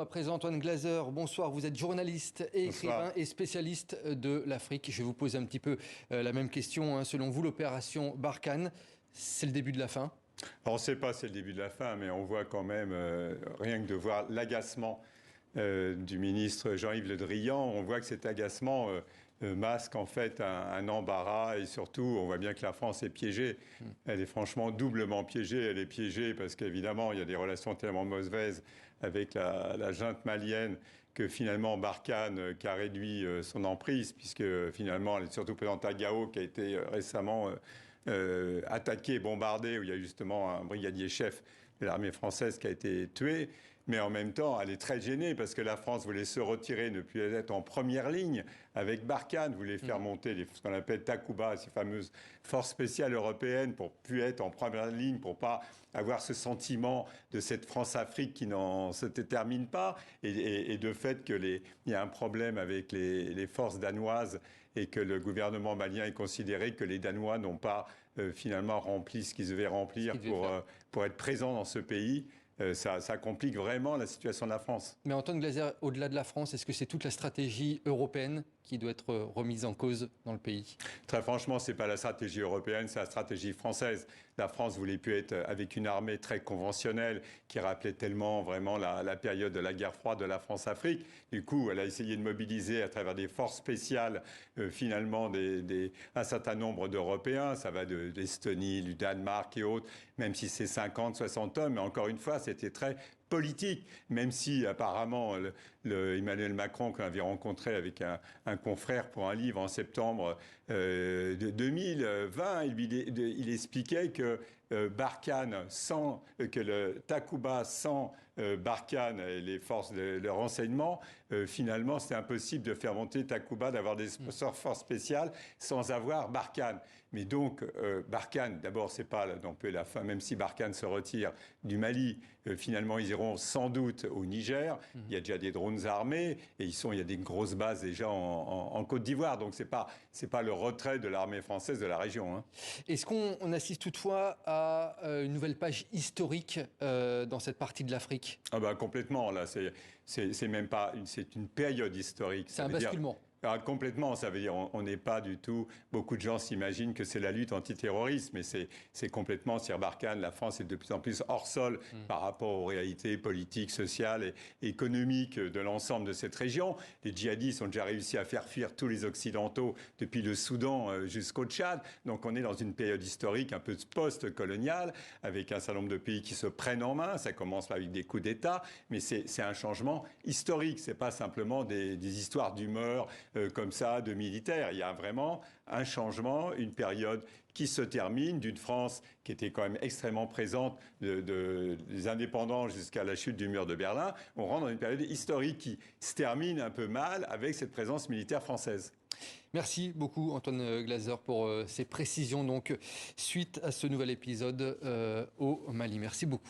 À présent, Antoine Glaser, bonsoir. Vous êtes journaliste et écrivain et spécialiste de l'Afrique. Je vais vous poser un petit peu la même question. Selon vous, l'opération Barkhane, c'est le début de la fin? Alors, on ne sait pas si c'est le début de la fin, mais on voit quand même, rien que de voir l'agacement du ministre Jean-Yves Le Drian, on voit que cet agacement masque en fait un embarras et surtout on voit bien que la France est piégée. Elle est franchement doublement piégée. Elle est piégée parce qu'évidemment il y a des relations tellement mauvaises avec la junte malienne que finalement Barkhane qui a réduit son emprise puisque finalement elle est surtout présente à Gao qui a été récemment attaqué, bombardé, où il y a justement un brigadier chef de l'armée française qui a été tué. Mais en même temps, elle est très gênée parce que la France voulait se retirer, ne plus être en première ligne avec Barkhane, voulait faire monter ce qu'on appelle Takuba, ces fameuses forces spéciales européennes, pour plus être en première ligne, pour pas avoir ce sentiment de cette France-Afrique qui n'en se détermine pas, et de fait qu'il y a un problème avec les forces danoises et que le gouvernement malien ait considéré que les Danois n'ont pas finalement rempli ce qu'ils devaient remplir pour être présents dans ce pays. Ça complique vraiment la situation de la France. Mais Antoine Glaser, au-delà de la France, est-ce que c'est toute la stratégie européenne qui doit être remise en cause dans le pays? Très franchement, ce n'est pas la stratégie européenne, c'est la stratégie française. La France voulait plus être avec une armée très conventionnelle qui rappelait tellement vraiment la période de la guerre froide de la France-Afrique. Du coup, elle a essayé de mobiliser à travers des forces spéciales finalement un certain nombre d'Européens. Ça va de l'Estonie, du Danemark et autres, même si c'est 50, 60 hommes. Mais encore une fois, c'était très politique, même si apparemment Emmanuel Macron, qu'on avait rencontré avec un confrère pour un livre en septembre de 2020, il expliquait que Barkhane que le Takuba sans Barkhane et les forces de renseignement, finalement, c'est impossible de faire monter Takuba, d'avoir des forces spéciales sans avoir Barkhane. Mais donc, Barkhane, d'abord, c'est pas non plus la fin, même si Barkhane se retire du Mali, finalement, ils iront sans doute au Niger. Il y a déjà des drones armés et il y a des grosses bases déjà en Côte d'Ivoire. Donc, c'est pas le retrait de l'armée française de la région. Hein. Est-ce qu'on assiste toutefois à une nouvelle page historique dans cette partie de l'Afrique? Ah bah complètement. Là, c'est même pas c'est une période historique. C'est un basculement. Complètement, ça veut dire on n'est pas du tout. Beaucoup de gens s'imaginent que c'est la lutte antiterroriste, mais c'est complètement sur Barkhane. La France est de plus en plus hors sol par rapport aux réalités politiques, sociales et économiques de l'ensemble de cette région. Les djihadistes ont déjà réussi à faire fuir tous les Occidentaux depuis le Soudan jusqu'au Tchad. Donc on est dans une période historique un peu post-coloniale, avec un certain nombre de pays qui se prennent en main. Ça commence avec des coups d'État, mais c'est un changement historique. C'est pas simplement des histoires d'humeur comme ça, de militaires. Il y a vraiment un changement, une période qui se termine, d'une France qui était quand même extrêmement présente des indépendants jusqu'à la chute du mur de Berlin. On rentre dans une période historique qui se termine un peu mal avec cette présence militaire française. Merci beaucoup Antoine Glaser pour ces précisions donc suite à ce nouvel épisode au Mali. Merci beaucoup.